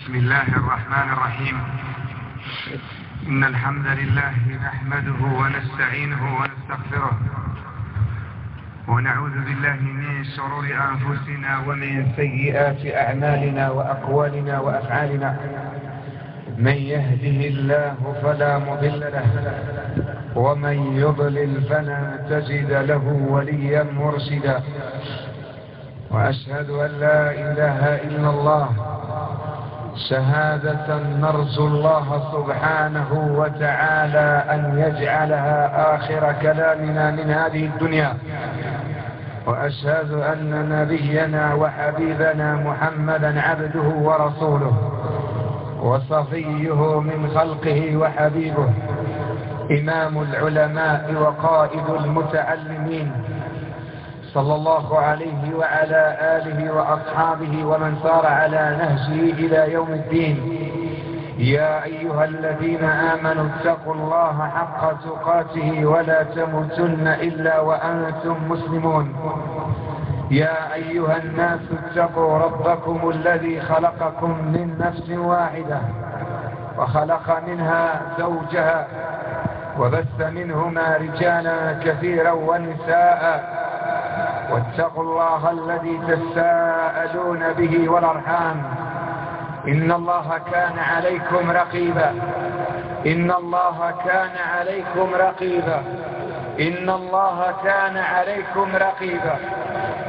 بسم الله الرحمن الرحيم. إن الحمد لله نحمده ونستعينه ونستغفره ونعوذ بالله من شرور أنفسنا ومن سيئات أعمالنا وأقوالنا وأفعالنا. من يهده الله فلا مضل له ومن يضلل فلا تجد له وليا مرشدا. وأشهد أن لا إله إلا الله شهادة نرجو الله سبحانه وتعالى أن يجعلها آخر كلامنا من هذه الدنيا. وأشهد أن نبينا وحبيبنا محمدا عبده ورسوله وصفيه من خلقه وحبيبه، إمام العلماء وقائد المتعلمين، صلى الله عليه وعلى آله وأصحابه ومن سار على نهجه إلى يوم الدين. يا أيها الذين آمنوا اتقوا الله حق تقاته ولا تموتن إلا وأنتم مسلمون. يا أيها الناس اتقوا ربكم الذي خلقكم من نفس واحدة وخلق منها زوجها وبث منهما رجالا كثيرا ونساء. واتقوا الله الذي تساءلون به والأرحام، إن الله كان عليكم رقيبا. إن الله كان عليكم رقيبا. إن الله كان عليكم رقيبا.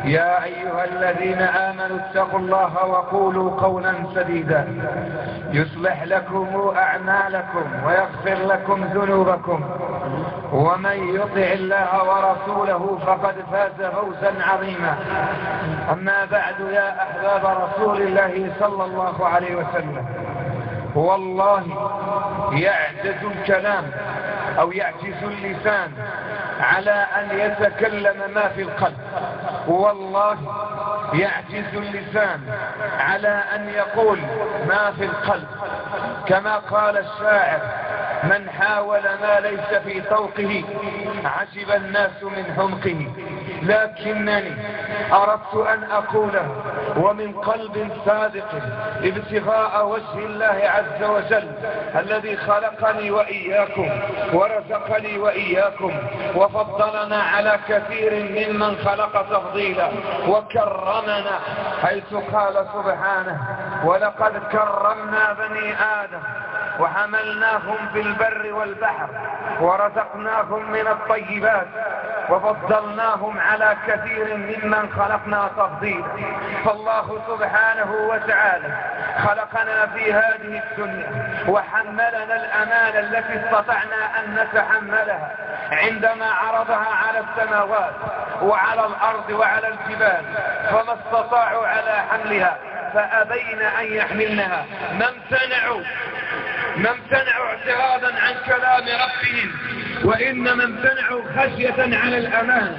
يا أيها الذين آمنوا اتقوا الله وقولوا قولا سديدا يصلح لكم أعمالكم ويغفر لكم ذنوبكم، ومن يطع الله ورسوله فقد فاز فوزا عظيما. أما بعد، يا أحباب رسول الله صلى الله عليه وسلم، والله يعجز الكلام أو يعجز اللسان على أن يتكلم ما في القلب. والله يعجز اللسان على أن يقول ما في القلب. كما قال الشاعر: من حاول ما ليس في طوقه عجب الناس من حمقه. لكنني أردت أن أقوله ومن قلب صادق ابتغاء وجه الله عز وجل، الذي خلقني وإياكم ورزقني وإياكم وفضلنا على كثير ممن خلق تفضيلا وكرمنا، حيث قال سبحانه: ولقد كرمنا بني آدم وحملناهم في البر والبحر ورزقناهم من الطيبات وفضلناهم على كثير ممن خلقنا تفضيلا. فالله سبحانه وتعالى خلقنا في هذه الدنيا وحملنا الأمانة التي استطعنا أن نتحملها عندما عرضها على السماوات وعلى الأرض وعلى الجبال، فما استطاعوا على حملها فأبين أن يحملنها. ما امتنعوا اعتراضا عن كلام ربهم، وإنما امتنعوا خشية على الأمان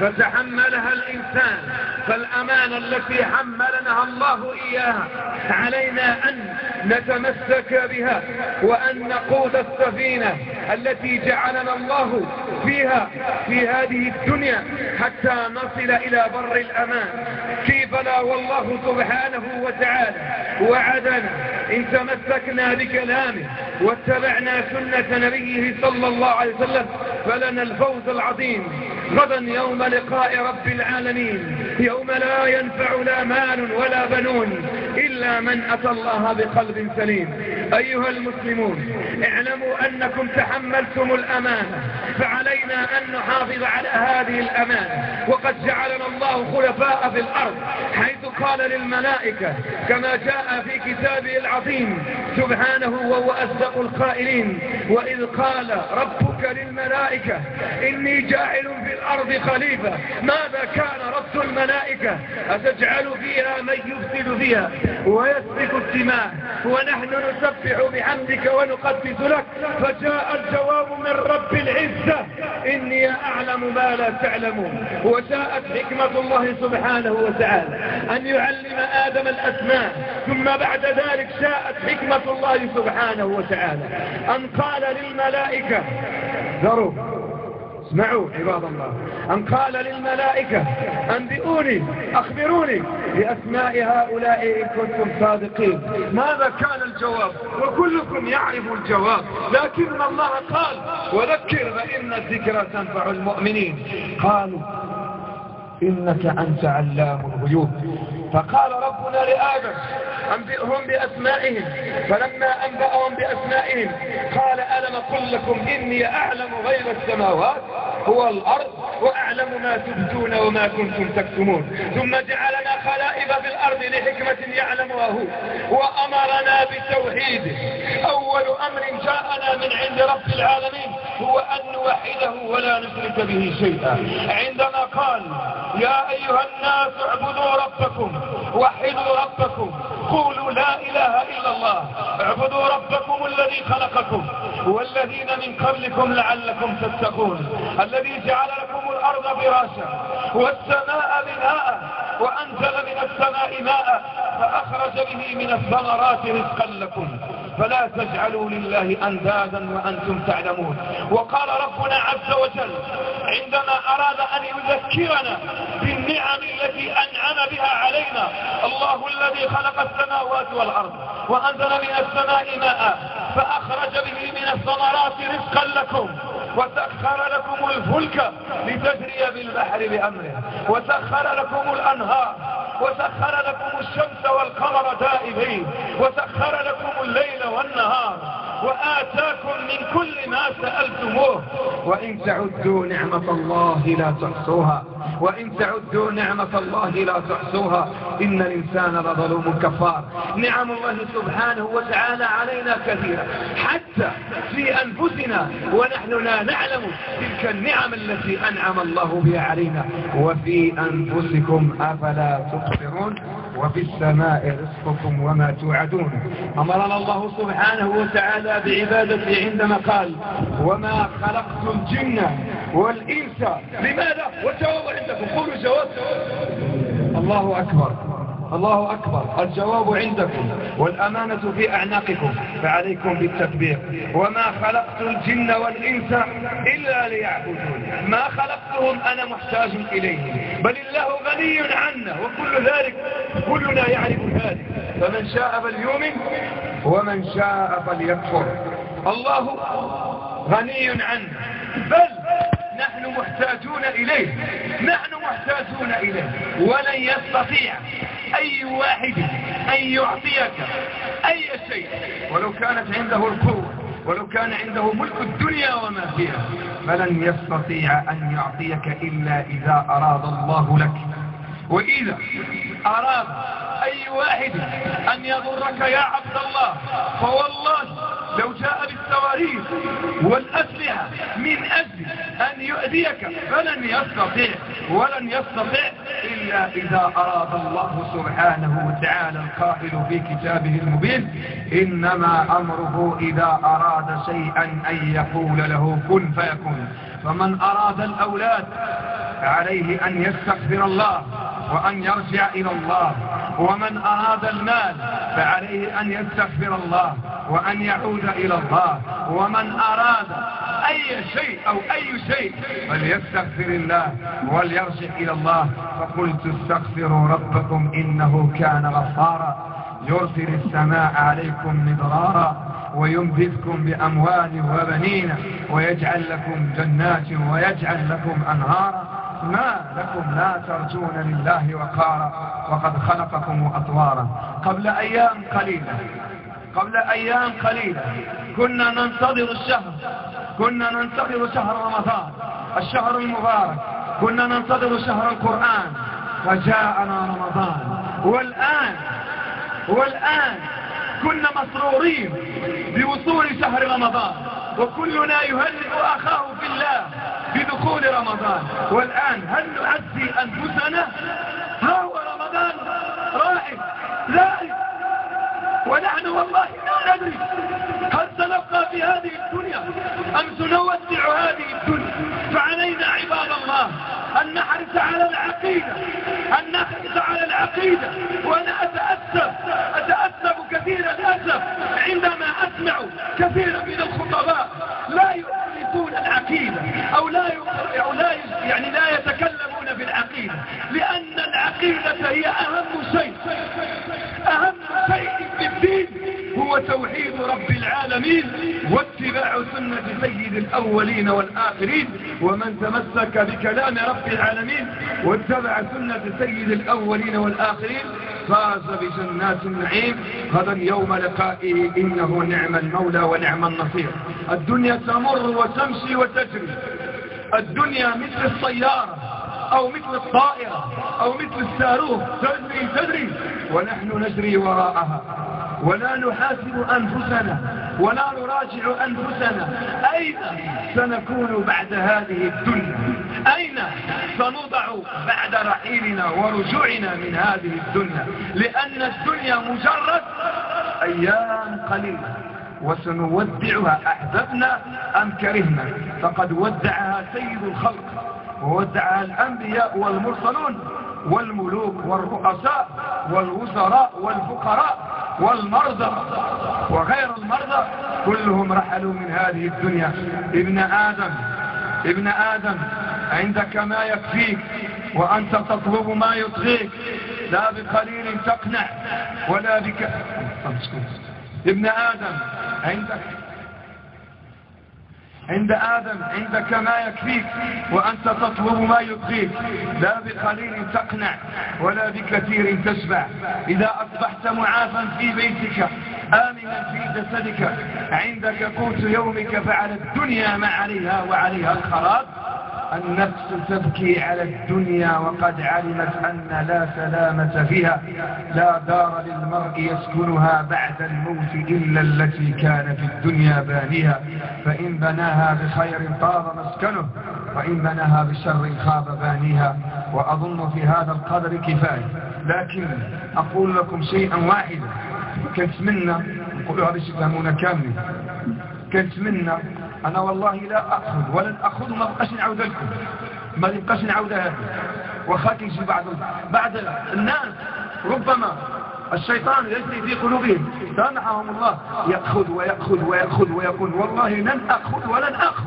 فتحملها الإنسان. فالأمانة التي حملناها الله إياها علينا أن نتمسك بها وأن نقود السفينة التي جعلنا الله فيها في هذه الدنيا حتى نصل إلى بر الأمان. كيف لا؟ والله سبحانه وتعالى وعدنا إن تمسكنا بكلامه واتبعنا سنة نبيه صلى الله عليه وسلم فلنا الفوز العظيم غدا يوم لقاء رب العالمين، يوم لا ينفع لا مال ولا بنون إلا من أتى الله بقلب سليم. أيها المسلمون، اعلموا أنكم تحملتم الأمانة، فعلينا أن نحافظ على هذه الأمانة. وقد جعلنا الله خلفاء في الأرض، حيث قال للملائكة كما جاء في كتابه العظيم سبحانه وهو أصدق القائلين: وإذ قال ربك للملائكة إني جاعل في الأرض خليفة. ماذا كان رد الملائكة؟ أتجعل فيها من يفسد فيها ويسفك الدماء ونحن نسبح بحمدك ونقدس لك؟ فجاء الجواب من رب العزة: إني أعلم ما لا تعلمون. وجاءت حكمة الله سبحانه وتعالى أن يعلم آدم الأسماء، ثم بعد ذلك جاءت حكمة الله سبحانه وتعالى أن قال للملائكة: ذروا اسمعوا عباد الله، أن قال للملائكة أنبئوني أخبروني بأسماء هؤلاء إن كنتم صادقين. ماذا كان الجواب؟ وكلكم يعرف الجواب، لكن الله قال وذكر فإن الذكرى تنفع المؤمنين. قالوا إنك أنت علام الغيوب. فقال ربنا لآدم أنبئهم بأسمائهم، فلما أنبأهم بأسمائهم قال ألم أقل لكم إني أعلم غيب السماوات والأرض وأعلم ما تبدون وما كنتم تكتمون، ثم جعلنا خلائف في الأرض لحكمة يعلمها هو وأمرنا بالتوحيد. أول أمر جاءنا من عند رب العالمين هو أن نوحده ولا نشرك به شيئا. عندما قال يا أيها الناس اعبدوا ربكم وحدوا ربكم قولوا لا إله إلا الله، اعبدوا ربكم الذي خلقكم والذين من قبلكم لعلكم تتقون، الذي جعل لكم الأرض فراشا والسماء بناء وأنزل من السماء ماء فأخرج به من الثمرات رزقا لكم فلا تجعلوا لله أندادا وأنتم تعلمون. وقال ربنا عز وجل عندما أراد أن يذكرنا بالنعم التي أنعم بها علينا: الله الذي خلق السماوات والأرض وأنزل من السماء ماء فأخرج به من الثمرات رزقا لكم وسخر لكم الفلك لتجري بالبحر بأمره وسخر لكم الأنهار وسخر لكم الشمس والقمر دائبين وسخر لكم الليل والنهار وآتاكم من كل ما سألتموه وإن تعدوا نعمة الله لا تحصوها وإن تعدوا نعمة الله لا تحصوها إن الإنسان لظلوم كفار. نعم الله سبحانه وتعالى علينا كثيرة حتى في أنفسنا ونحن لا نعلم تلك النعم التي أنعم الله بها علينا. وفي أنفسكم أفلا تبصرون وفي السماء رزقكم وما توعدون. أمرنا الله سبحانه وتعالى بعبادته عندما قال وما خلقت الجن والإنس. لماذا؟ والجواب عندكم، قولوا جواب. الله أكبر الله أكبر. الجواب عندكم والأمانة في أعناقكم فعليكم بالتكبير. وما خلقت الجن والإنس إلا ليعبدون. ما خلقتهم أنا محتاج إليه بل الله غني عنا وكل ذلك كلنا يعرف ذلك. فمن شاء فليؤمن ومن شاء فليكفر. الله غني عنا بل نحن محتاجون إليه. نحن محتاجون إليه ولن يستطيع أي واحد أن يعطيك أي شيء ولو كانت عنده القوة ولو كان عنده ملك الدنيا وما فيها فلن يستطيع أن يعطيك إلا إذا أراد الله لك. وإذا أراد أي واحد أن يضرك يا عبد الله فوالله لو جاء بالصواريخ والأسلحة من أجل أن يؤذيك فلن يستطيع ولن يستطيع إلا إذا أراد الله سبحانه وتعالى القائل في كتابه المبين إنما أمره إذا أراد شيئا أن يقول له كن فيكون. فمن أراد الأولاد عليه أن يستغفر الله وأن يرجع إلى الله، ومن أراد المال فعليه أن يستغفر الله وأن يعود إلى الله، ومن أراد أي شيء أو أي شيء فليستغفر الله وليرجع إلى الله. فقلت استغفروا ربكم إنه كان غفارا يرسل السماء عليكم مدرارا ويمددكم بأموال وبنين ويجعل لكم جنات ويجعل لكم أنهارا ما لكم لا ترجون لله وقارا وقد خلقكم أطوارا. قبل أيام قليلة كنا ننتظر شهر رمضان الشهر المبارك، كنا ننتظر شهر القرآن فجاءنا رمضان. والآن كنا مسرورين بوصول شهر رمضان وكلنا يهنئ أخاه في الله بدخول رمضان. والآن هل نعزي أنفسنا؟ ها هو رمضان راحل زائد ونحن والله لا ندري هل سنبقى في هذه الدنيا أم سنودع هذه الدنيا. فعلينا عباد الله أن نحرص على العقيدة وأنا أتأسف كثيرا الأسف عندما أسمع كثيرا من الخطباء لا يؤسسون العقيدة أو لا يقرأون لا يتكلمون في العقيدة، لأن العقيدة هي أهم شيء في الدين، هو توحيد رب العالمين واتباع سنة سيد الأولين والآخرين. ومن تمسك بكلام رب العالمين واتبع سنة سيد الأولين والآخرين فاز بجنات النعيم غدا يوم لقائه، إنه نعم المولى ونعم النصير. الدنيا تمر وتمشي وتجري، الدنيا مثل السيارة أو مثل الطائرة أو مثل الصاروخ، تجري ونحن نجري وراءها، ولا نحاسب أنفسنا ولا نراجع أنفسنا أين سنكون بعد هذه الدنيا، أين سنضع بعد رحيلنا ورجوعنا من هذه الدنيا، لأن الدنيا مجرد أيام قليلة وسنودعها أحببنا أم كرهنا. فقد ودعها سيد الخلق وودعها الأنبياء والمرسلون والملوك والرؤساء والوزراء والفقراء والمرضى وغير المرضى، كلهم رحلوا من هذه الدنيا. ابن آدم عندك ما يكفيك وأنت تطلب ما يطغيك، لا بقليل تقنع ولا بك. ابن آدم عندك ما يكفيك وأنت تطلب ما يطغيك، لا بقليل تقنع ولا بكثير تشبع. إذا أصبحت معافا في بيتك آمنا في جسدك عندك قوت يومك، فعلى الدنيا ما عليها وعليها الخراب. النفس تبكي على الدنيا وقد علمت أن لا سلامة فيها، لا دار للمرء يسكنها بعد الموت إلا التي كان في الدنيا بانيها، فإن بناها بخير طاب مسكنه وإن بناها بشر خاب بانيها. وأظن في هذا القدر كفاية، لكن أقول لكم شيئا واحدا كنتمنى نقولها باش يفهمونا كامل. كنتمنى أنا والله لا أأخذ ولن أأخذ وما بقاش نعود لكم، ما يبقاش نعود هذا. وخاك يجي بعض الناس ربما الشيطان يجري في قلوبهم سامحهم الله، يأخذ ويقول والله لن أأخذ ولن أأخذ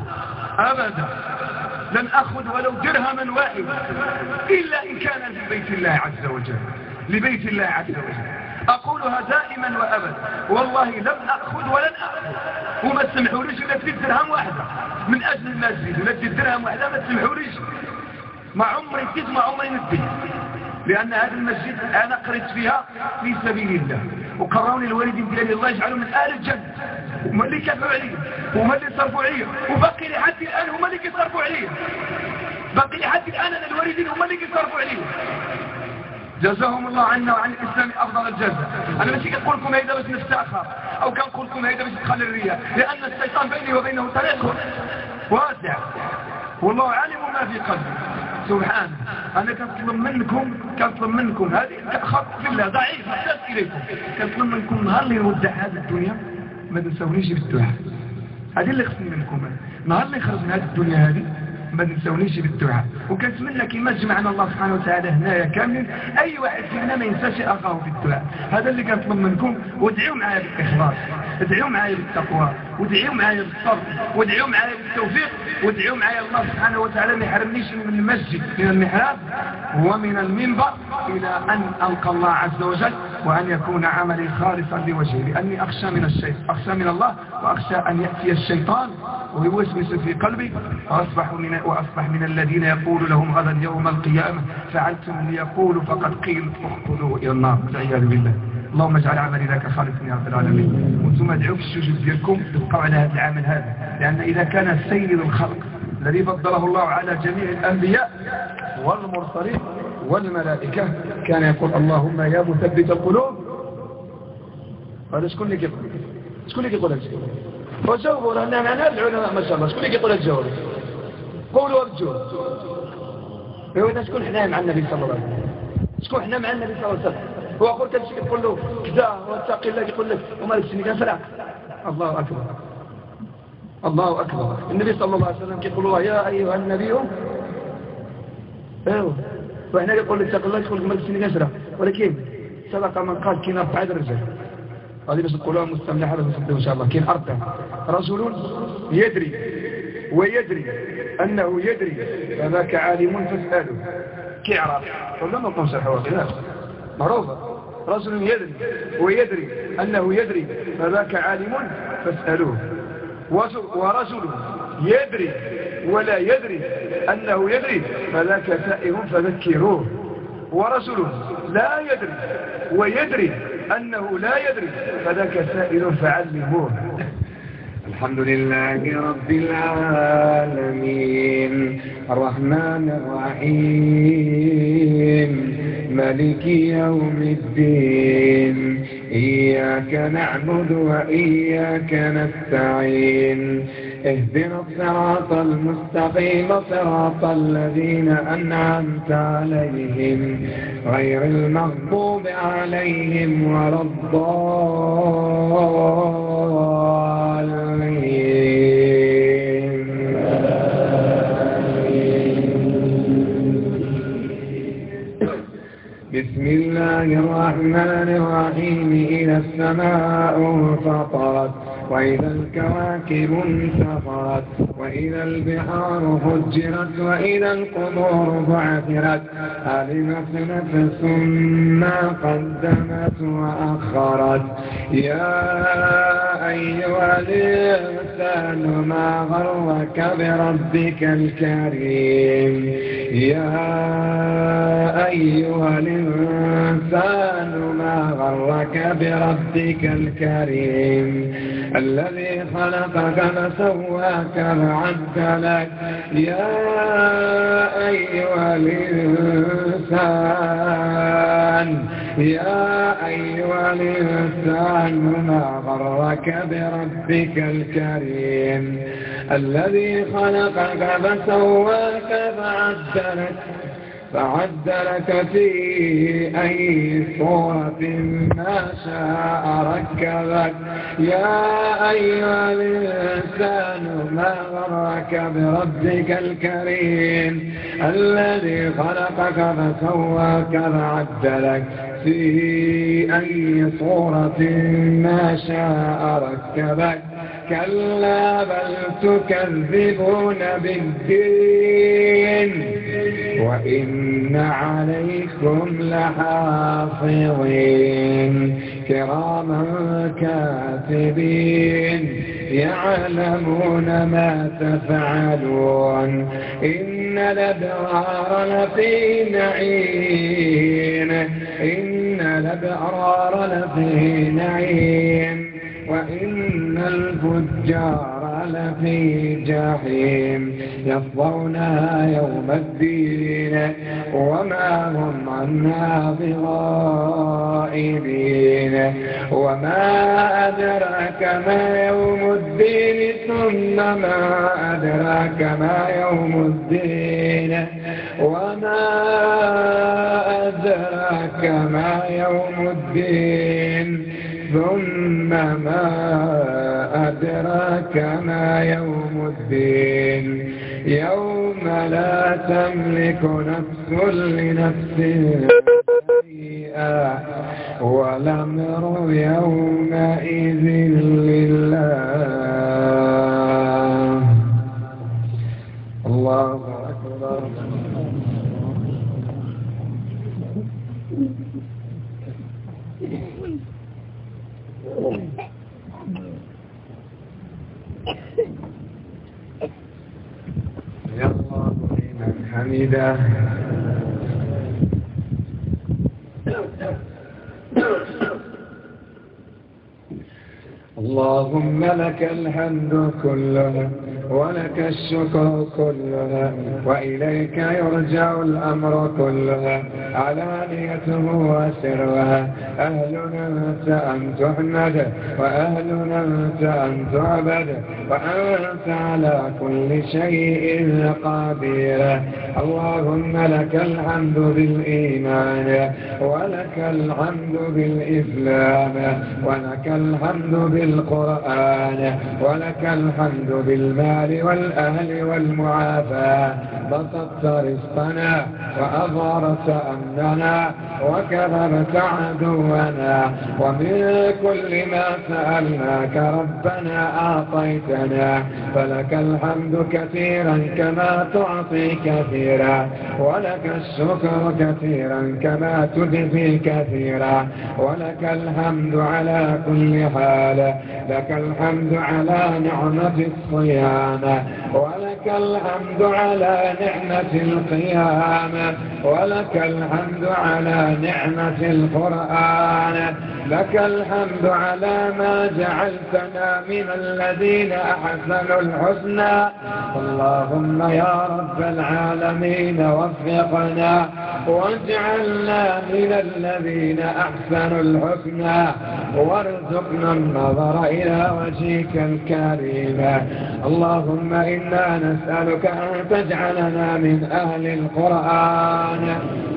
أبدا، لن أأخذ ولو درهما واحدا إلا إن كان لبيت الله عز وجل، لبيت الله عز وجل. أقولها دائما وأبدا، والله لم أأخذ ولن أأخذ، وما تسمحوليش إلا تدي درهم واحدة من أجل المسجد، ولا تدي درهم واحدة ما تسمحوليش، ما عمري ندي ما عمري ندي، لأن هذا المسجد أنا قريت فيها في سبيل الله، وقروني الوالدين ديالي الله يجعلهم من أهل الجنة، هما اللي كافوا عليا وهما اللي صرفوا عليا، وباقي لحد الآن هما اللي كيصرفوا عليا، باقي لحد الآن أنا الوالدين هما اللي كيصرفوا عليا. جزاهم الله عنا وعن الإسلام أفضل الجزاء. أنا ماشي كنقول لكم هيدا باش نفتخر أو كنقول لكم هيدا باش تخلي الرياء، لأن الشيطان بيني وبينه طريق واسع والله عالم ما في قلبي سبحانه. أنا كنطلب منكم هذه خط في الله ضعيف محتاج إليكم، كنطلب منكم نهار اللي نودع هذه الدنيا ما تنسونيش بالدعاء. هذه اللي خصني منكم، نهار اللي نخرج من هذه الدنيا هذه ما تنسونيش بالدعاء. وكنتمنى كما جمعنا الله سبحانه وتعالى هنايا كاملين اي واحد فينا ما ينساش اخاه في الدعاء. هذا اللي كنطلب منكم، وادعوا معايا بالاخلاص، ادعوا معايا بالتقوى، وادعوا معايا بالصبر، وادعوا معايا بالتوفيق، وادعوا معايا الله سبحانه وتعالى ما يحرمنيش من المسجد، من المحراب ومن المنبر الى ان القى الله عز وجل، وان يكون عملي خالصا لوجهه، لاني اخشى من الله، واخشى ان ياتي الشيطان ويوسوس في قلبي وأصبح من الذين يقول لهم غدا يوم القيامة فعلتم ليقولوا فقد قيل اخذوا إلى النار والعياذ بالله. اللهم اجعل عملي لك خالصا يا رب العالمين. وانتم ادعوا في السجود ديالكم تبقوا على هذا العمل هذا، لأن إذا كان سيد الخلق الذي فضله الله على جميع الأنبياء والمرسلين والملائكة كان يقول اللهم يا مثبت القلوب. هذا شكون اللي يقول هذا؟ وجاوبوا لأننا ندعو ما شاء الله. شكون اللي يقول الجواب؟ قولوا أرجو. إذا شكون حنا مع النبي صلى الله عليه وسلم؟ شكون حنا مع النبي صلى الله عليه وسلم؟ هو قلت هادشي كتقول له كذا واتقي الله يقول لك وما لكش كنفرع. الله أكبر الله أكبر. النبي صلى الله عليه وسلم كيقول له يا أيها النبي ايوه، وحنا يقول لك اتق الله يقول لك ما لكش كنفرع، ولكن سبق من قال كاين 4 الرجال هذه باش نقولوها مستملحة باش نصدقوا إن شاء الله. كاين 4 رجل يدري ويدري أنه يدري فذاك عالم فاسأله. كيعرف ولا ما نقومش الحواقي معروفة. رجل يدري ويدري أنه يدري فذاك عالم فاسألوه. ورجل يدري ولا يدري أنه يدري فذاك سائل فذكروه. ورجل لا يدري ويدري أنه لا يدري فذاك سائل فعلموه. الحمد لله رب العالمين الرحمن الرحيم مالك يوم الدين إياك نعبد وإياك نستعين اهدنا الصراط المستقيم صراط الذين أنعمت عليهم غير المغضوب عليهم ولا بسم الله الرحمن الرحيم إذا السماء انفطرت وإذا الكواكب انتثرت وإذا البحار فجرت وإذا القبور بعثرت علمت نفس ما قدمت وأخرت يا أيها الإنسان ما غرك بربك الكريم يا أيها الإنسان ما غرك بربك الكريم الذي خلقك فسواك فعدلك يا أيها الإنسان ما غرك بربك الكريم الذي خلقك فسواك فعدلك في أي صورة ما شاء ركبك يا أيها الإنسان ما غرك بربك الكريم الذي خلقك فسواك فعدلك في أي صورة ما شاء ركبك كلا بل تكذبون بالدين وإن عليكم لحافظين كراما كاتبين يعلمون ما تفعلون إن الأبرار لفي نعيم وإن الفجار لفي جحيم يصلونها يوم الدين وما هم عنها بغائبين وما أدراك ما يوم الدين ثم ما أدراك ما يوم الدين وما أدراك ما يوم الدين ثم ما أدراك ما يوم الدين يوم لا تملك نفس لنفس شيئا والأمر يومئذ لله. الله أكبر. يا الله لمن حمده. اللهم لك الحمد كله ولك الشكر كله وإليك يرجع الأمر كله علانيته وسرها أهلنا أنت أن تحمد وأهلنا أنت أن تعبد وأنت على كل شيء قدير. اللهم لك الحمد بالإيمان ولك الحمد بالإسلام ولك الحمد بالقرآن، ولك الحمد بالمال والأهل والمعافاة. بسطت رزقنا وأظهرت أمننا وكذبت عدونا، ومن كل ما سألناك ربنا أعطيتنا، فلك الحمد كثيرا كما تعطي كثيرا، ولك الشكر كثيرا كما تجزي كثيرا، ولك الحمد على كل حال. لك الحمد على نعمة الصيام، ولك الحمد على نعمة القيام، ولك الحمد على نعمة القرآن، لك الحمد على ما جعلتنا من الذين أحسنوا الحسنى. اللهم يا رب العالمين وفقنا واجعلنا من الذين أحسنوا الحسنى، وارزقنا النظر إلى وجهك الكريم. اللهم إنا نسألك أن تجعلنا من أهل القرآن.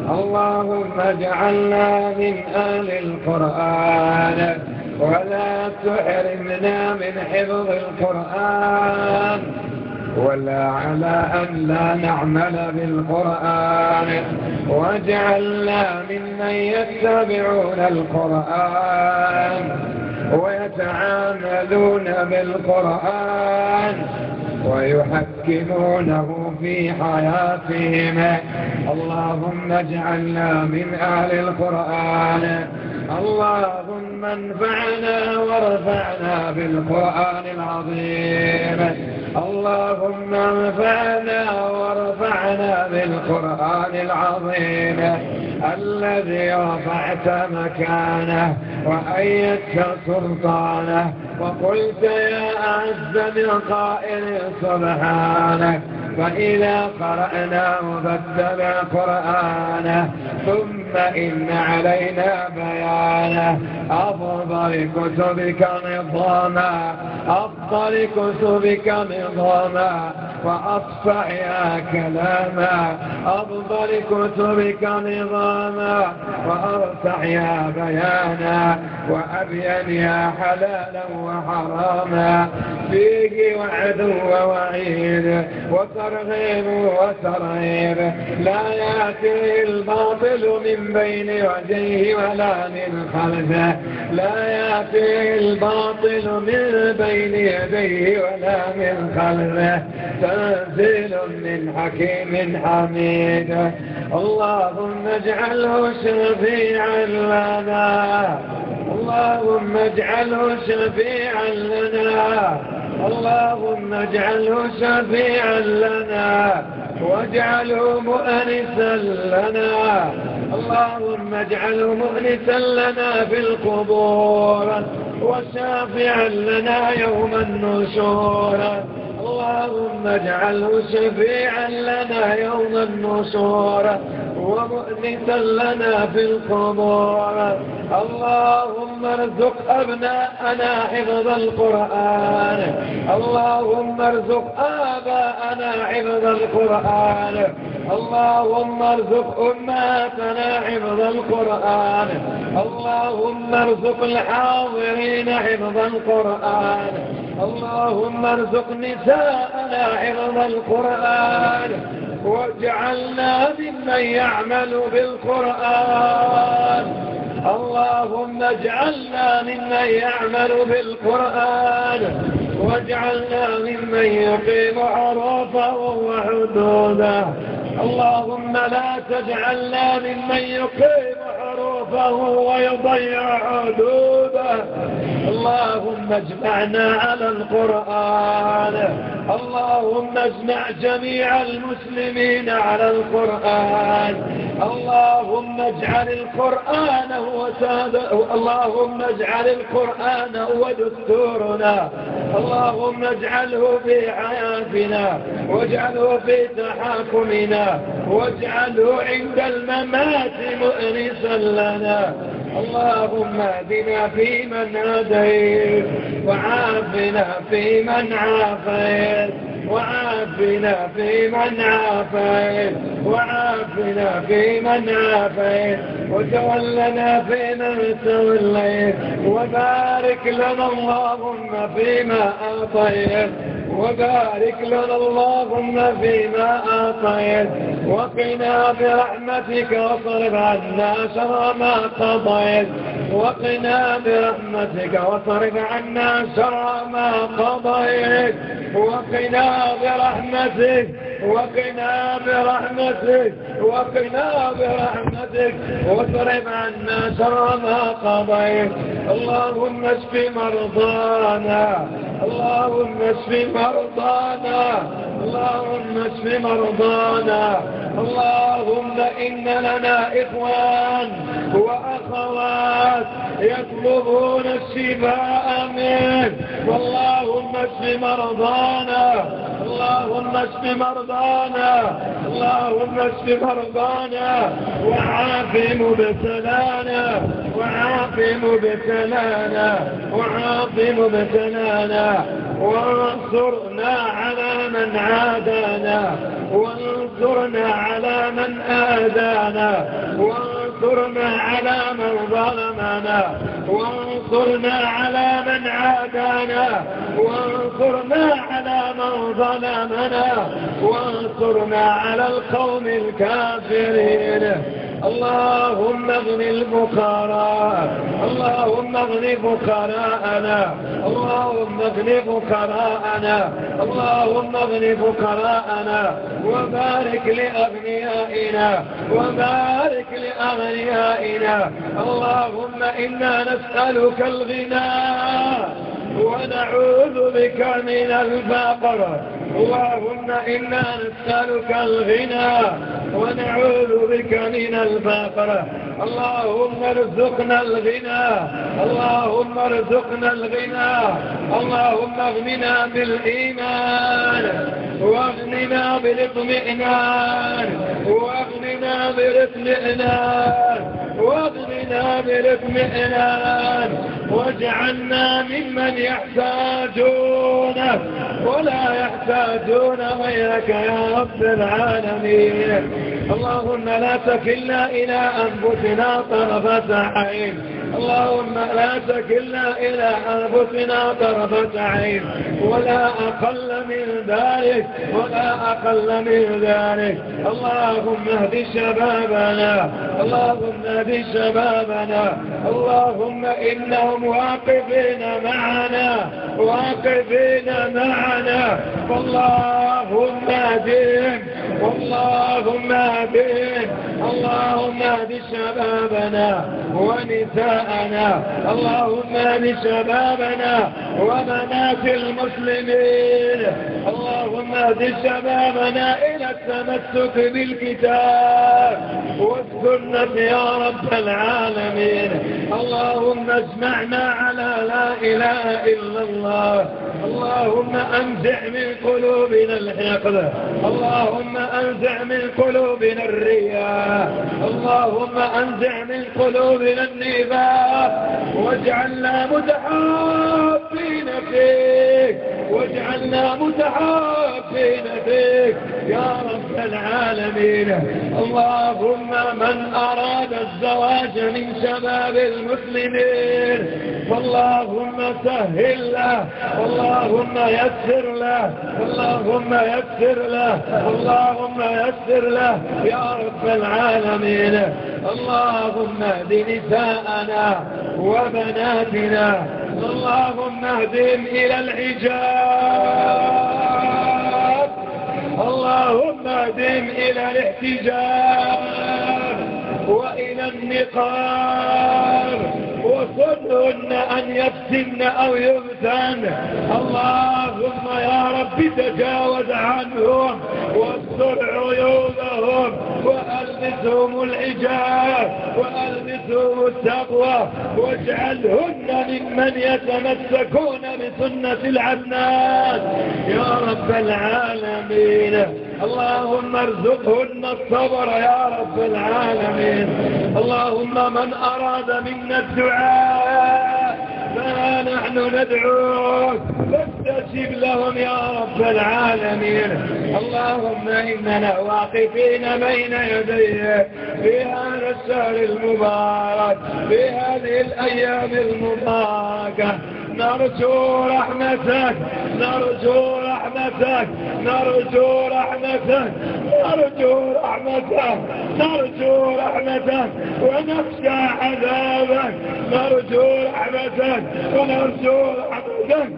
اللهم اجعلنا من أهل القرآن، ولا تحرمنا من حفظ القرآن، ولا على أن لا نعمل بالقرآن، واجعلنا ممن يتبعون القرآن ويتعاملون بالقرآن ويحكمونه في حياتهم. اللهم اجعلنا من أهل القرآن. اللهم انفعنا وارفعنا بالقرآن العظيم. اللهم انفعنا وارفعنا بالقرآن العظيم الذي رفعت مكانه وأيدت سلطانه، وقلت يا أعز من قائل سبحانك، فإذا قرأناه فاتبع قرآنه، ثم إن علينا بيانه. أفضل كتبك نظاما، أفضل كتبك نظاما، وأصفحها كلاما، أفضل كتبك نظاما، وأرسحها بيانا، وأبينها حلالا وحراما، فيه وعد ووعيد وترغيب وترهيب، لا يأتي الباطل من بين وجهه ولا من خلفه، لا يأتي الباطل من بين يديه ولا من خلفه، تنزيل من حكيم حميد. اللهم اجعله شفيعا لنا، اللهم اجعله شفيعا لنا، اللهم اجعله شفيعا لنا، واجعله مؤنسا لنا، اللهم اجعله مؤنسا لنا في القبور وشافعا لنا يوم النشور. اللهم اجعله شفيعا لنا يوم النشور ومؤنسا لنا في القبور. اللهم ارزق أبناءنا حفظ القرآن، اللهم ارزق آباءنا حفظ القرآن، اللهم ارزق أمهاتنا حفظ القرآن، اللهم ارزق الحاضرين حفظ القرآن، اللهم ارزق نساءنا حفظ القرآن، واجعلنا ممن يعمل بالقرآن. اللهم اجعلنا ممن يعمل بالقرآن، واجعلنا ممن يقيم عرفه وحدوده. اللهم لا تجعلنا ممن يقيم حروفه ويضيع حدوده. اللهم اجمعنا على القرآن، اللهم اجمع جميع المسلمين على القرآن. اللهم اجعل القرآن هو اللهم اجعل القرآن هو دستورنا، اللهم اجعله في حياتنا، واجعله في تحاكمنا، واجعله عند الممات مؤنسا لنا. اللهم اهدنا فيمن هديت، وعافنا فيمن عافيت، وعافنا فيمن عافيت وعافنا فيمن عافيت وتولنا فيمن توليت وبارك لنا اللهم فيما أعطيت وبارك لنا اللهم فيما أعطيت وقنا برحمتك واصرف عنا شر ما قضيت وقنا برحمتك واصرف عنا شر ما قضيت وقنا برحمتك وقنا برحمتك وقنا برحمتك واصرف عنا شر ما قضيت. اللهم اشف مرضانا اللهم اشف مرضانا اللهم اشف مرضانا. اللهم إن لنا إخوان وأخوات يطلبون الشفاء منك واللهم اشف مرضانا اللهم اشف مرضانا اللهم اشف مرضانا وعاف مبتلانا وعاف مبتلانا وعاف مبتلانا وانصرنا على من عادانا وانصرنا على من آذانا وانصرنا على من ظلمنا وانصرنا على من عادانا وانصرنا على من ظلمنا وانصرنا على القوم الكافرين. اللهم اغن الفقراء اللهم اغن فقراءنا اللهم اغن فقراءنا اللهم اغن فقراءنا وبارك لأغنيائنا وبارك لأغنيائنا. اللهم إنا نسألك الغنى ونعوذ بك من الفقر. اللهم إنا نسألك الغنى ونعوذ بك من الفقر. اللهم ارزقنا الغنى اللهم ارزقنا الغنى. اللهم اغننا بالإيمان واغننا بالاطمئنان واغننا بالاطمئنان واغننا بالاطمئنان واجعلنا ممن يحتاجونك ولا يحتاجون غيرك يا رب العالمين. اللهم لا تكلنا إلى أنفسنا طرفة عين اللهم لا تكلنا إلى أنفسنا طرفة عين ولا أقل من ذلك ولا أقل من ذلك. اللهم اهد شبابنا اللهم اهد شبابنا. اللهم إنهم واقفين معنا واقفين معنا فاللهم اهدهم اللهم اهدهم. اللهم اهد شبابنا ونساءنا اللهم اهد شبابنا وبنات المسلمين. اللهم اهد شبابنا إلى التمسك بالكتاب والسنة يا رب العالمين. اللهم اجمعنا على لا إله إلا الله. اللهم أنزع من قلوبنا الحقد اللهم أنزع من قلوبنا الرياء اللهم أنزع من قلوبنا النفاق واجعلنا متحابين فيك واجعلنا متحابين فيك يا رب العالمين. اللهم من أراد الزواج من شباب المسلمين فاللهم سهل له اللهم يسر له اللهم يسر له اللهم يسر له يا رب العالمين. اللهم اهد نساءنا وبناتنا اللهم اهدهم إلى الحجاب اللهم اهدهم إلى الاحتجاب وإلى النقاب وصلهن أن يفتن أو يفتن. اللهم يا رب تجاوز عنهم واستر عيوبهم وألبسهم الحجاب وألبسهم التقوى واجعلهن ممن يتمسكون بسنة العدنان يا رب العالمين. اللهم ارزقهن الصبر يا رب العالمين. اللهم من أراد منا الدعاء فنحن ندعوك فاستجب لهم يا رب العالمين. اللهم إننا واقفين بين يديك في هذا الشهر المبارك في هذه الأيام المباركة نرجو رحمتك نرجو رحمتك نرجو رحمتك نرجو رحمتك نرجو رحمتك ونخشى عذابك نرجو رحمتك ونرجو رحمتك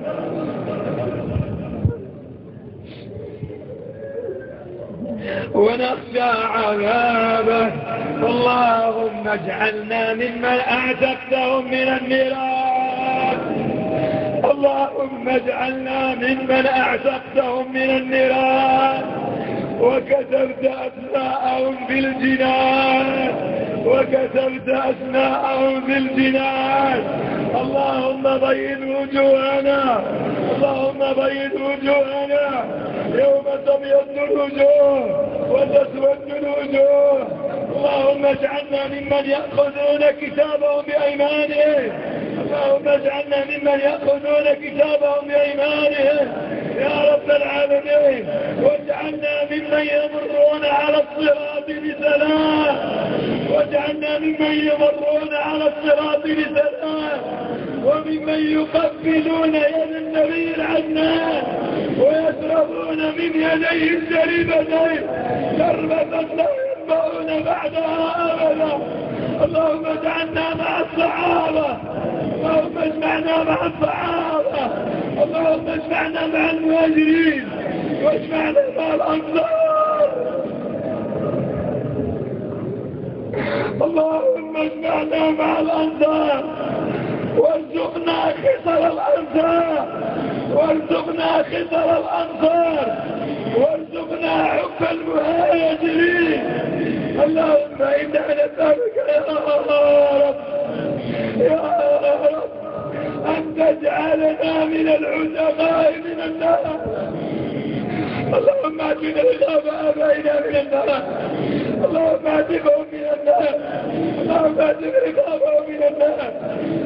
ونخشى عذابك. اللهم اجعلنا ممن أعتقتهم من النيران اللهم اجعلنا ممن أعتقتهم من النيران وكتبت أسماءهم في الجنان وكتبت أسماءهم في الجنان. اللهم بيض وجوهنا اللهم بيض وجوهنا يوم تبيض الوجوه وتسود الوجوه. اللهم اجعلنا ممن يأخذون كتابهم بأيمانهم اللهم اجعلنا ممن يأخذون كتابهم بأيمانهم يا رب العالمين. واجعلنا ممن يمرون على الصراط بسلام واجعلنا ممن يمرون على الصراط بسلام وممن يقبلون يد النبي العدنان ويشربون من يديه الشريفتين شربة لا ينبغون بعدها أبدا. اللهم اجعلنا مع الصحابة اللهم اجمعنا مع الصحابة اللهم اجمعنا مع المهاجرين واجمعنا مع الأنصار. اللهم اجمعنا مع الأنصار وارزقنا خسر الأنصار وارزقنا خسر الأنصار وارزقنا حب المهاجرين. اللهم إنا نسألك يا رب أن تجعلنا من العتقاء من النار. اللهم اعتنا رقاب آبائنا من النار اللهم اعتقهم من النار اللهم اعتق رقابهم من النار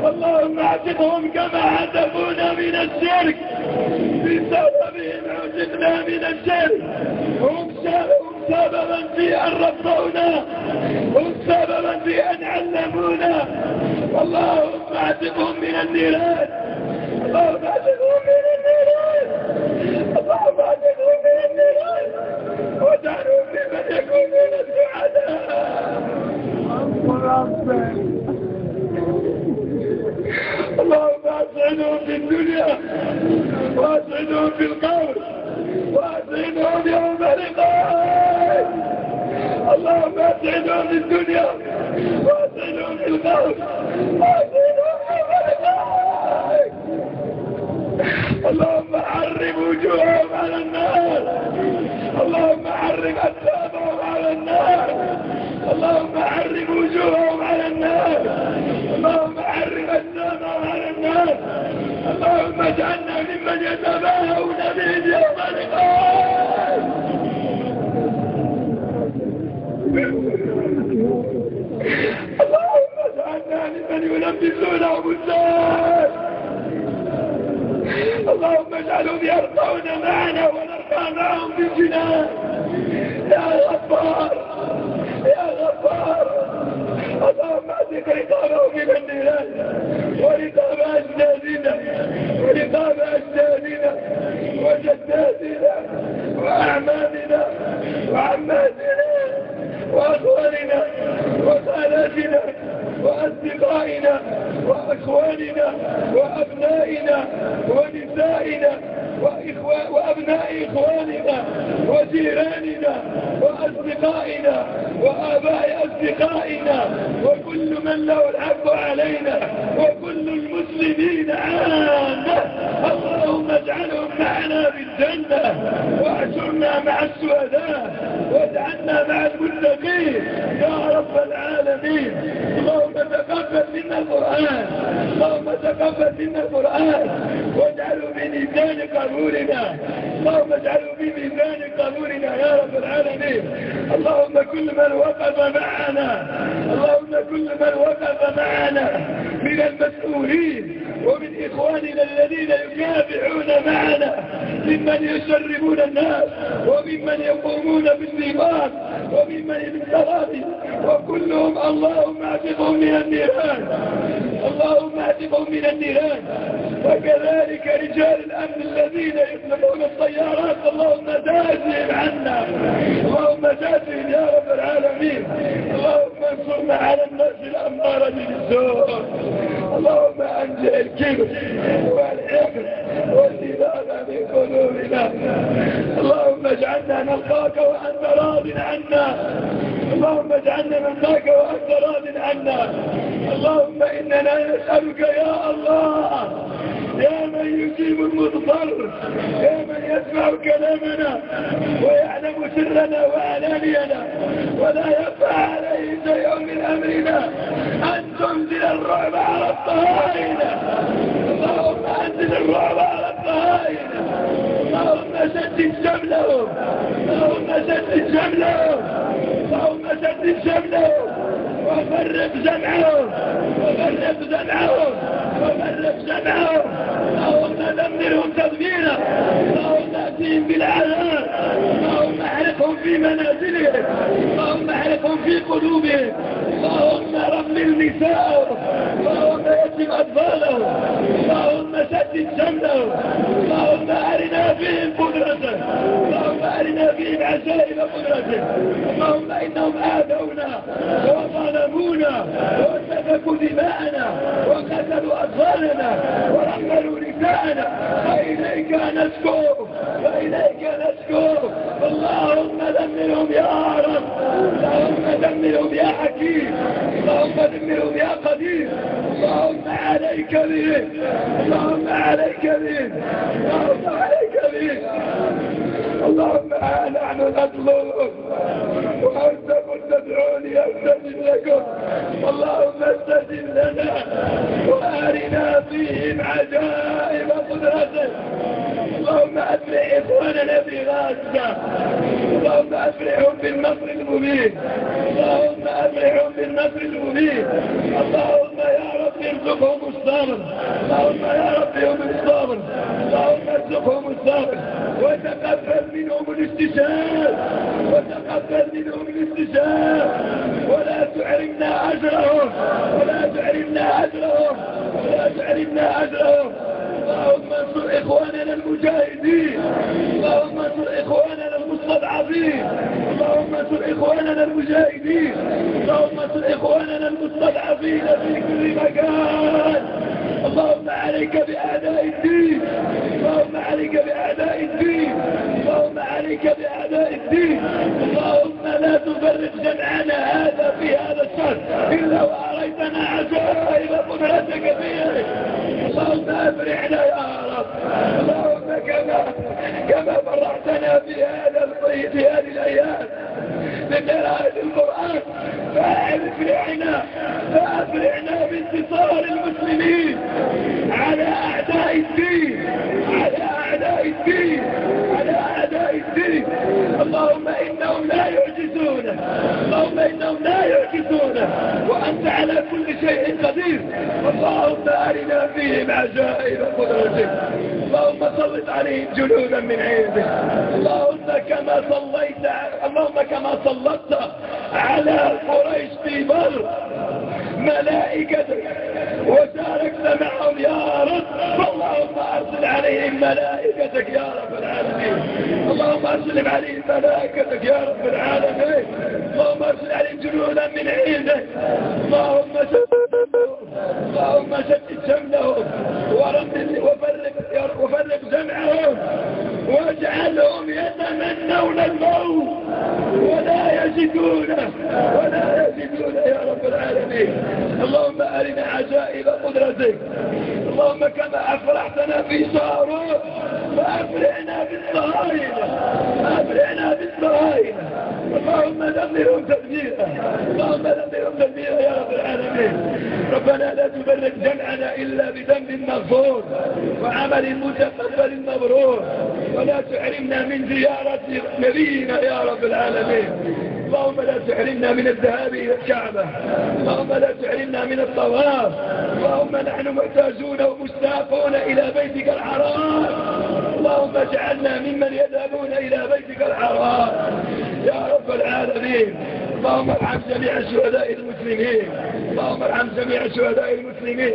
اللهم اعتقهم كما عتقونا من الشرك بسببهم عتقنا من الشرك. هم سببا في أن ربونا هم سببا في أن علمونا. اللهم اعتقهم من النيران اللهم اعتقهم من النيران اللهم اعتقهم من النيران واجعلهم ممن يكونون السعداء. اللهم اسعدهم في الدنيا واسعدهم في القبر واسعدهم يوم لقائك. اللهم اسعدهم في الدنيا واسعدهم في القبر واسعدهم يوم لقائك. اللهم حرم وجوههم على النار اللهم حرم أجسامهم على النار اللهم حرم وجوههم على النار اللهم حرم أجسامهم على النار. اللهم اجعلنا ممن يتباهون به يوم لقائك. اللهم اجعلنا ممن يلبسونهم الزاد. اللهم اجعلهم يرقون معنا ونرقى معهم في الجنان. يا غفار يا غفار. اللهم اعتق رقابهم من النيران ورقاب أجدادنا ورقاب أجدادنا وجداتنا وأعمامنا وعماتنا وأخواننا وخالاتنا وأصدقائنا وأخواننا وأبنائنا ونسائنا وأبناء إخواننا وجيراننا وأصدقائنا وآباء أصدقائنا وكل من له الحق علينا وكل المسلمين عامة. اللهم اجعلهم معنا بالجنة واحشرنا مع الشهداء واجعلنا مع المتقين يا رب العالمين. اللهم تقبل منا القرآن اللهم تقبل منا القرآن واجعله بميزان قبولنا اللهم اجعله بميزان قبولنا يا رب العالمين. اللهم كل من وقف معنا اللهم كل من وقف معنا من المسؤولين ومن إخواننا الذين يكافحون معنا ممن يشربون الناس وممن يقومون بالنظام وممن بالتراضي، وكلهم اللهم اعتقهم من النيران، اللهم اعتقهم من النيران. وكذلك رجال الأمن الذين يطلقون الطيارات اللهم جازهم عنا، اللهم جازهم يا رب العالمين. اللهم انصرنا على الناس الأمارة بالسوء، اللهم أنزع الكبر والعقل والإبادة من قلوبنا. اللهم اجعلنا نلقاك وأنت راض عنا، اللهم اجعلنا نلقاك وأنت راض عنا. اللهم إننا نسألك يا الله، يا من يجيب المضطر، يا من يسمع كلامنا ويعلم سرنا وعلانينا ولا يخفى عليه شيء من أمرنا، أن تنزل الرعب على الطهائنة. اللهم أنزل الرعب على الطهائنة، اللهم شدد شملهم، اللهم شدد شملهم، اللهم شدد شملهم وفرق جمعهم، وفرق جمعهم، وفرق جمعهم. اللهم دمرهم تدميرا، اللهم اتهم بالعذاب، اللهم احرقهم في منازلهم، اللهم احرقهم في قلوبهم، اللهم رمل نساءهم، اللهم يتم اطفالهم، اللهم سدد شملهم، اللهم ارنا فيهم قدرتك، اللهم ارنا فيهم عجائب قدرتك. اللهم انهم آذونا وظلمونا وسفكوا دماءنا وقتلوا اطفالنا ورملوا نساءنا، وإليك نشكو، وإليك نشكو. اللهم دمرهم يا رب، اللهم دمرهم يا حكيم، اللهم دمرهم يا قدير. اللهم عليك بهم، اللهم عليك بهم، اللهم عليك بهم. اللهم نحن نطلب وأنت قل تدعوني أستجب لكم. اللهم استجب لنا وأرنا فيهم عجائب قدرتك. اللهم أفرح إخواننا في غزة، اللهم أفرحهم بالنصر المبين، اللهم أفرحهم بالنصر المبين. اللهم يا رب ارزقهم الصبر، اللهم يا رب ارزقهم الصبر، اللهم ارزقهم الصبر وتقبل منهم الاستشهاد، وتقبل منهم الاستشهاد، ولا تعلمنا أجرهم، ولا تعلمنا أجرهم، ولا تعلمنا أجرهم. اللهم انصر إخواننا المجاهدين، اللهم انصر إخواننا المستضعفين، اللهم انصر إخواننا المجاهدين، اللهم انصر إخواننا المستضعفين في كل مكان. اللهم عليك بأعداء الدين، اللهم عليك بأعداء الدين، اللهم عليك بأعداء الدين. اللهم لا تفرق جمعنا هذا في هذا الشهر إلا وأريتنا عجائب قدرتك فيه. اللهم أفرحنا يا رب، اللهم كما فرحتنا في هذه الأيام بقراءة القرآن، فأفرحنا بانتصار المسلمين على أعداء الدين، على أعداء الدين، على أعداء الدين. اللهم إنهم لا يعجزون، اللهم إنهم لا يعجزون، وأنت على كل شيء قدير. اللهم أرنا فيهم عجائب قدرتك، اللهم سلط عليهم جنودا من عندك. اللهم كما سلطت على قريش في بدر ملائكتك وشاركت معهم يا رب، فاللهم أرسل عليهم ملائكتك يا رب العالمين. اللهم أرسل عليهم ملائكتك يا رب العالمين. اللهم أرسل عليهم جنودا من عندك. اللهم شتت شملهم وفرق جمعهم واجعلهم يتمنون الموت ولا يجدونه يا رب العالمين. اللهم أرنا عجائب قدرتك. اللهم كما أفرحتنا في شهرون فأفرحنا بالصهاينة، أفرحنا بالصهاينة. اللهم دمرهم تدميرا، اللهم دمرهم تدميرا يا رب العالمين. ربنا لا تفرق جمعنا إلا بذنب مغفور وعمل متقبل مبرور. ولا تحرمنا من زيارة نبينا يا رب العالمين. اللهم لا تحرمنا من الذهاب إلى الكعبة، اللهم لا تحرمنا من الطواف. اللهم نحن محتاجون ومشتاقون إلى بيتك الحرام، اللهم اجعلنا ممن يذهبون إلى بيتك الحرام يا رب العالمين. اللهم ارحم جميع الشهداء المسلمين، اللهم ارحم جميع الشهداء المسلمين.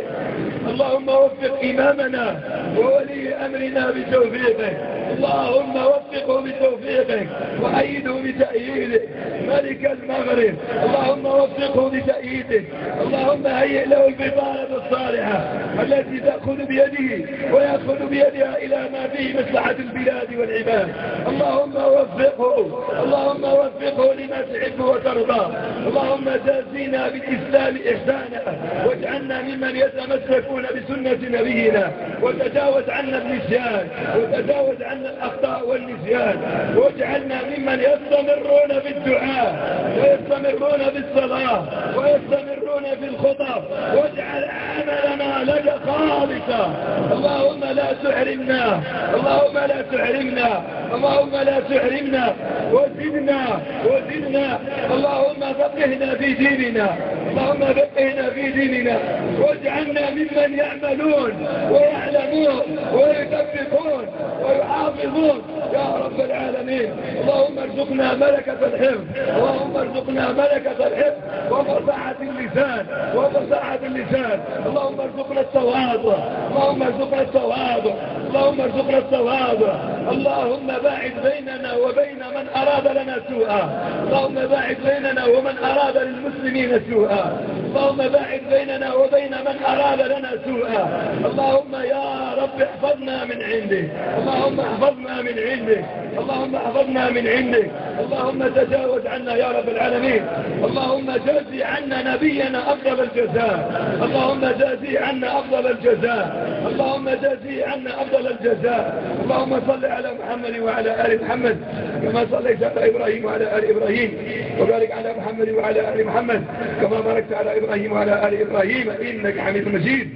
اللهم وفق إمامنا وولي أمرنا بتوفيقك، اللهم وفقه بتوفيقك وأيده بتأييدك ملك المغرب، اللهم وفقه بتأييدك، اللهم هيئ له البطانة الصالحة التي تأخذ بيده ويأخذ بيدها إلى ما فيه مصلحة البلاد والعباد. اللهم وفقه، اللهم وفقه لما تحب وترضى. اللهم جازينا بالإسلام إحسانا واجعلنا ممن يتمسكون بسنة نبينا، وتجاوز عنا النسيان، وتجاوز عنا الأخطاء والنسيان، واجعلنا ممن يستمرون بالدعاء ويستمرون بالصلاة ويستمرون في الخطب، واجعل عملنا لك خالصا. اللهم لا تحرمنا، اللهم لا تحرمنا، اللهم لا تحرمنا، وزدنا وزدنا. اللهم فقهنا في ديننا، اللهم فقهنا في ديننا، واجعلنا ممن يعملون ويعلمون ويطبقون ويحافظون يا رب العالمين. اللهم ارزقنا ملكة الحفظ، اللهم ارزقنا ملكة الحفظ وفصاحة اللسان، وفصاحة اللسان. اللهم ارزقنا التواضع، اللهم ارزقنا التواضع، اللهم ارزقنا التواضع. اللهم باعد بيننا وبين من أراد لنا سوءا، اللهم باعد بيننا ومن أراد للمسلمين سوءا، اللهم باعد بيننا وبين من أراد لنا سوءا. اللهم يا رب احفظنا من عندك، اللهم احفظنا من عندك، اللهم احفظنا من عندك. اللهم تجاوز عنا يا رب العالمين. اللهم جازي عنا نبينا أفضل الجزاء، اللهم جازي عنا أفضل الجزاء، اللهم جازي عنا أفضل الجزاء. اللهم صل على محمد وعلى آل محمد كما صليت على إبراهيم وعلى آل إبراهيم، وبارك على محمد وعلى آل محمد كما باركت على إبراهيم وعلى آل إبراهيم إنك حميد مجيد.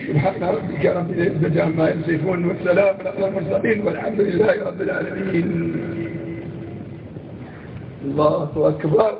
سبحان ربك رب العزة عما يصفون، والسلام على المرسلين، والحمد لله رب العالمين. الله أكبر.